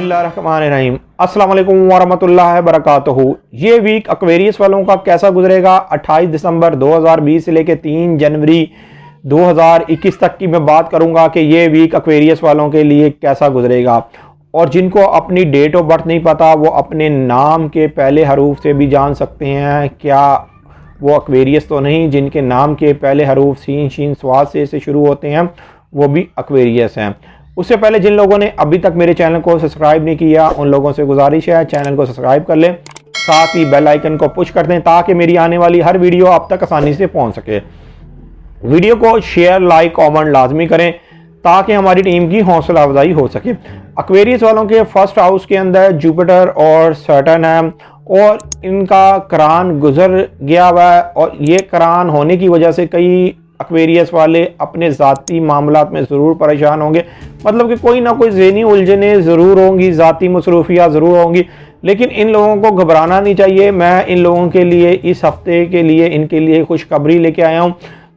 बिस्मिल्लाहिर्रहमानिर्रहीम अस्सलाम वालेकुम वरहमतुल्लाहि वबरकातुहू। ये वीक एक्वेरियस वालों का कैसा गुजरेगा 28 दिसंबर 2020 से लेकर 3 जनवरी 2021 तक की मैं बात करूंगा कि ये वीक एक्वेरियस वालों के लिए कैसा गुजरेगा। और जिनको अपनी डेट ऑफ बर्थ नहीं पता वो अपने नाम के पहले हरूफ से भी जान सकते हैं क्या वो एक्वेरियस तो नहीं। जिनके नाम के पहले हरूफ सीन शीन स्वाद से शुरू होते हैं वो भी एक्वेरियस हैं। उससे पहले जिन लोगों ने अभी तक मेरे चैनल को सब्सक्राइब नहीं किया उन लोगों से गुजारिश है चैनल को सब्सक्राइब कर लें, साथ ही बेल आइकन को पुश कर दें ताकि मेरी आने वाली हर वीडियो आप तक आसानी से पहुंच सके। वीडियो को शेयर लाइक कमेंट लाजमी करें ताकि हमारी टीम की हौसला अफजाई हो सके। एक्वेरियस वालों के फर्स्ट हाउस के अंदर जुपिटर और सैटर्न है और इनका करान गुजर गया हुआ है और ये करान होने की वजह से कई एक्वेरियस वाले अपने ज़ाती मामलात में ज़रूर परेशान होंगे। मतलब कि कोई ना कोई ज़हनी उलझने ज़रूर होंगी, ज़ाती मसरूफियाँ ज़रूर होंगी, लेकिन इन लोगों को घबराना नहीं चाहिए। मैं इन लोगों के लिए इस हफ्ते के लिए इनके लिए खुशखबरी लेके आया हूँ।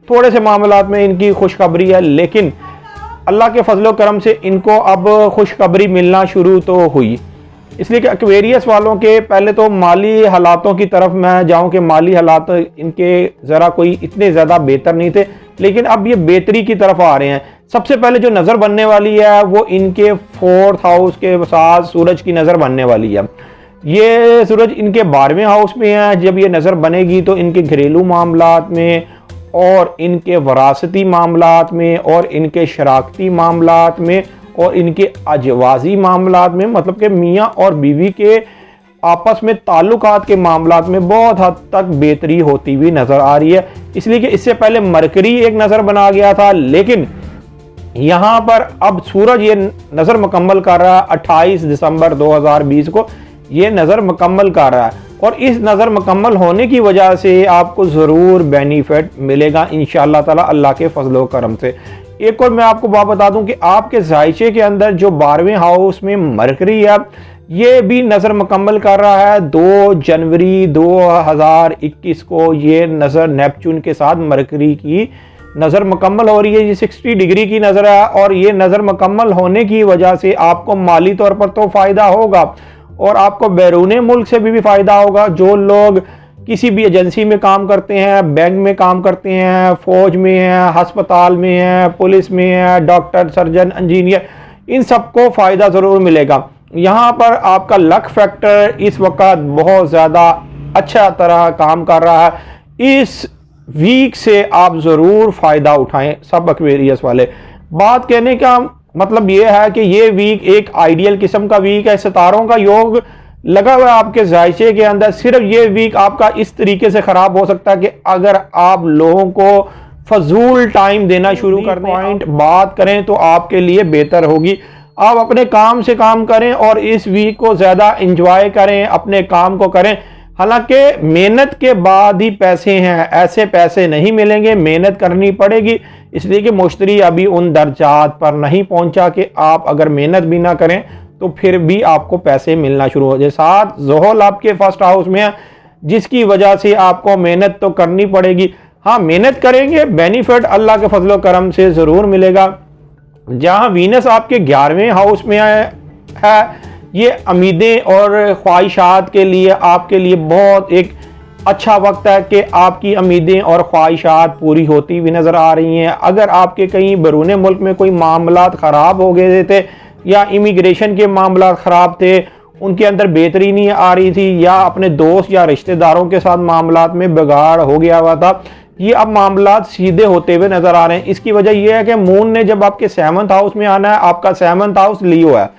थोड़े से मामलात में इनकी खुशखबरी है लेकिन अल्लाह के फजलो करम से इनको अब खुशखबरी मिलना शुरू तो हुई। इसलिए कि एक्वेरियस वालों के पहले तो माली हालातों की तरफ मैं जाऊं कि माली हालात इनके ज़रा कोई इतने ज़्यादा बेहतर नहीं थे लेकिन अब ये बेहतरी की तरफ आ रहे हैं। सबसे पहले जो नज़र बनने वाली है वो इनके 4th हाउस के साथ सूरज की नज़र बनने वाली है। ये सूरज इनके 12वें हाउस में है। जब ये नज़र बनेगी तो इनके घरेलू मामलात में और इनके वरासती मामलात में और इनके शराकती मामलात में और इनके अजवाजी मामलात में, मतलब कि मियाँ और बीवी के आपस में ताल्लुकात के मामलात में बहुत हद तक बेहतरी होती हुई नज़र आ रही है। इसलिए कि इससे पहले मरकरी एक नज़र बना गया था लेकिन यहाँ पर अब सूरज ये नज़र मुकम्मल कर रहा है 28 दिसंबर 2020 को ये नज़र मुकम्मल कर रहा है और इस नज़र मुकम्मल होने की वजह से आपको ज़रूर बेनिफिट मिलेगा इंशाअल्लाह ताला अल्लाह के फजलो करम से। एक और मैं आपको बात बता दूं कि आपके जायचे के अंदर जो 12वें हाउस में मरकरी है ये भी नज़र मुकम्मल कर रहा है 2 जनवरी 2021 को। ये नज़र नेपच्यून के साथ मरकरी की नज़र मुकम्मल हो रही है। ये 60 डिग्री की नज़र है और ये नज़र मुकम्मल होने की वजह से आपको माली तौर पर तो फ़ायदा होगा और आपको बैरून मुल्क से भी फ़ायदा होगा। जो लोग किसी भी एजेंसी में काम करते हैं, बैंक में काम करते हैं, फौज में हैं, हस्पताल में हैं, पुलिस में हैं, डॉक्टर सर्जन इंजीनियर, इन सबको फ़ायदा ज़रूर मिलेगा। यहाँ पर आपका लक फैक्टर इस वक्त बहुत ज़्यादा अच्छा तरह काम कर रहा है। इस वीक से आप ज़रूर फ़ायदा उठाएं सब एक्वेरियस वाले। बात कहने का मतलब ये है कि ये वीक एक आइडियल किस्म का वीक है। सितारों का योग लगा हुआ है आपके जायचे के अंदर। सिर्फ ये वीक आपका इस तरीके से ख़राब हो सकता है कि अगर आप लोगों को फजूल टाइम देना शुरू कर पॉइंट बात करें तो आपके लिए बेहतर होगी। आप अपने काम से काम करें और इस वीक को ज़्यादा इंजॉय करें, अपने काम को करें। हालांकि मेहनत के बाद ही पैसे हैं, ऐसे पैसे नहीं मिलेंगे, मेहनत करनी पड़ेगी। इसलिए कि मुश्तरी अभी उन दर्जात पर नहीं पहुंचा कि आप अगर मेहनत भी ना करें तो फिर भी आपको पैसे मिलना शुरू हो जाए। साथ ज़ोहल आपके फर्स्ट हाउस में है जिसकी वजह से आपको मेहनत तो करनी पड़ेगी। हाँ, मेहनत करेंगे, बेनिफिट अल्लाह के फजलो करम से ज़रूर मिलेगा। जहाँ वीनस आपके 11वें हाउस में है ये उम्मीदें और ख्वाहिशात के लिए आपके लिए बहुत एक अच्छा वक्त है कि आपकी उम्मीदें और ख्वाहिशात पूरी होती हुई नज़र आ रही हैं। अगर आपके कहीं बैरून मुल्क में कोई मामलात ख़राब हो गए थे या इमिग्रेशन के मामला ख़राब थे, उनके अंदर बेहतरी नहीं आ रही थी या अपने दोस्त या रिश्तेदारों के साथ मामलात में बिगाड़ हो गया हुआ था, ये अब मामलात सीधे होते हुए नज़र आ रहे हैं। इसकी वजह यह है कि मून ने जब आपके 7th हाउस में आना है, आपका 7th हाउस लियो है,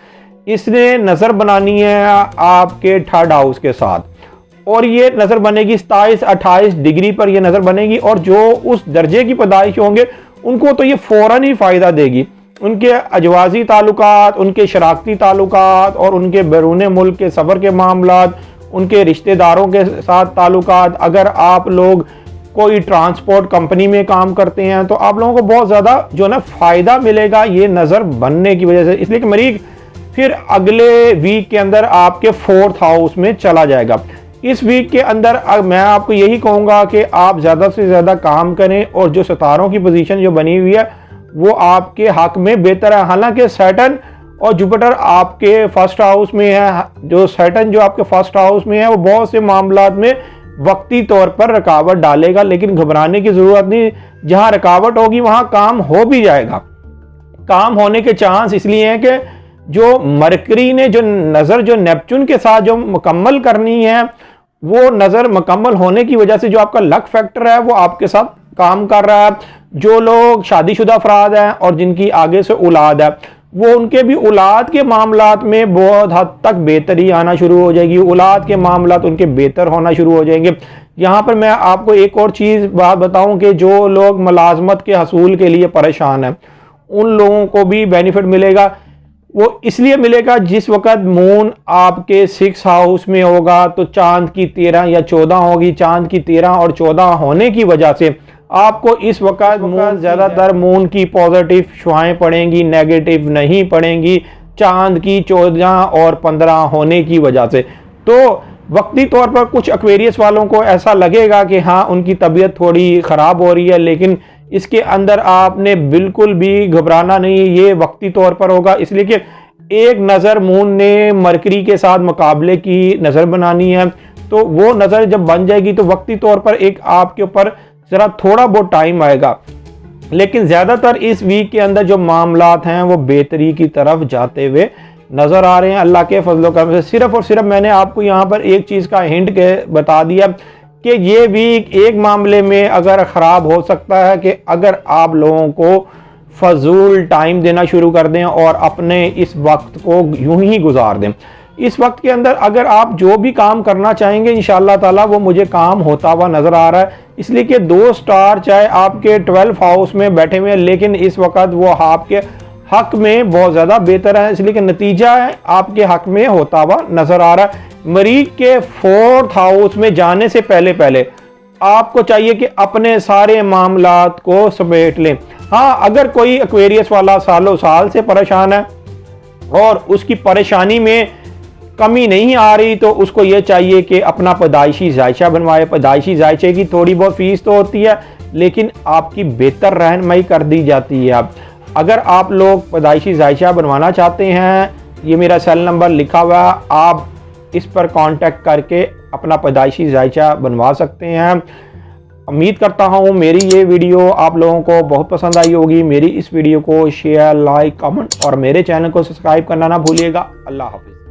इसने नज़र बनानी है आपके 3rd हाउस के साथ और ये नज़र बनेगी 27-28 डिग्री पर ये नज़र बनेगी और जो उस दर्जे की पैदाइश होंगे उनको तो ये फ़ौरन ही फ़ायदा देगी। उनके अजवाजी ताल्लुकात, उनके शराकती ताल्लुकात और उनके बैरून मुल्क के सफ़र के मामलात, उनके रिश्तेदारों के साथ ताल्लुकात। अगर आप लोग कोई ट्रांसपोर्ट कंपनी में काम करते हैं तो आप लोगों को बहुत ज़्यादा जो ना फ़ायदा मिलेगा ये नज़र बनने की वजह से। इसलिए कि मरीज़ फिर अगले वीक के अंदर आपके 4th हाउस में चला जाएगा। इस वीक के अंदर मैं आपको यही कहूँगा कि आप ज़्यादा से ज़्यादा काम करें और जो सितारों की पोजीशन जो बनी हुई है वो आपके हक में बेहतर है। हालांकि सैटर्न और जुपिटर आपके फर्स्ट हाउस में है, जो सैटर्न जो आपके फर्स्ट हाउस में है वो बहुत से मामलात में वक्ती तौर पर रुकावट डालेगा, लेकिन घबराने की जरूरत नहीं। जहां रुकावट होगी वहां काम हो भी जाएगा। काम होने के चांस इसलिए हैं कि जो मरकरी ने जो नजर जो नेपच्यून के साथ जो मुकम्मल करनी है, वो नजर मुकम्मल होने की वजह से जो आपका लक फैक्टर है वो आपके साथ काम कर रहा है। जो लोग शादीशुदा अफराद हैं और जिनकी आगे से औलाद है, वो उनके भी औलाद के मामलात में बहुत हद तक बेहतरी आना शुरू हो जाएगी, औलाद के मामलात उनके बेहतर होना शुरू हो जाएंगे। यहाँ पर मैं आपको एक और चीज़ बात बताऊं कि जो लोग मुलाजमत के हसूल के लिए परेशान हैं, उन लोगों को भी बेनिफिट मिलेगा। वो इसलिए मिलेगा जिस वक्त मून आपके 6 हाउस में होगा तो चांद की 13 या 14 होगी। चांद की 13 और 14 होने की वजह से आपको इस वक्त मून ज़्यादातर मून की पॉजिटिव शुआएं पड़ेंगी, नेगेटिव नहीं पड़ेंगी, चांद की 14 और 15 होने की वजह से। तो वक्ती तौर पर कुछ एक्वेरियस वालों को ऐसा लगेगा कि हाँ उनकी तबीयत थोड़ी ख़राब हो रही है, लेकिन इसके अंदर आपने बिल्कुल भी घबराना नहीं, ये वक्ती तौर पर होगा। इसलिए कि एक नज़र मून ने मरकरी के साथ मुकाबले की नज़र बनानी है, तो वो नज़र जब बन जाएगी तो वक्ती तौर पर एक आपके ऊपर ज़रा थोड़ा बहुत टाइम आएगा, लेकिन ज़्यादातर इस वीक के अंदर जो मामलात हैं वो बेहतरी की तरफ जाते हुए नज़र आ रहे हैं अल्लाह के फजल करम से। सिर्फ और सिर्फ मैंने आपको यहाँ पर एक चीज़ का हिंट के बता दिया कि ये वीक एक मामले में अगर ख़राब हो सकता है कि अगर आप लोगों को फजूल टाइम देना शुरू कर दें और अपने इस वक्त को यूं ही गुजार दें। इस वक्त के अंदर अगर आप जो भी काम करना चाहेंगे इंशाअल्लाह ताला वो मुझे काम होता हुआ नज़र आ रहा है, इसलिए कि 2 स्टार चाहे आपके 12 हाउस में बैठे हुए हैं, लेकिन इस वक्त वो आपके हक में बहुत ज़्यादा बेहतर है, इसलिए कि नतीजा है आपके हक में होता हुआ नज़र आ रहा है। मरीज के 4th हाउस में जाने से पहले पहले आपको चाहिए कि अपने सारे मामलात को समेट लें। हाँ, अगर कोई एक्वेरियस वाला सालों साल से परेशान है और उसकी परेशानी में कमी नहीं आ रही, तो उसको ये चाहिए कि अपना पैदाइशी जायचा बनवाए। पैदाइशी जायचे की थोड़ी बहुत फीस तो होती है, लेकिन आपकी बेहतर रहनुमाई कर दी जाती है। अगर आप लोग पैदाइशी जायचा बनवाना चाहते हैं, ये मेरा सेल नंबर लिखा हुआ है, आप इस पर कांटेक्ट करके अपना पैदाइशी जायचा बनवा सकते हैं। उम्मीद करता हूँ मेरी ये वीडियो आप लोगों को बहुत पसंद आई होगी। मेरी इस वीडियो को शेयर, लाइक, कमेंट और मेरे चैनल को सब्सक्राइब करना ना भूलिएगा। अल्लाह हाफिज़।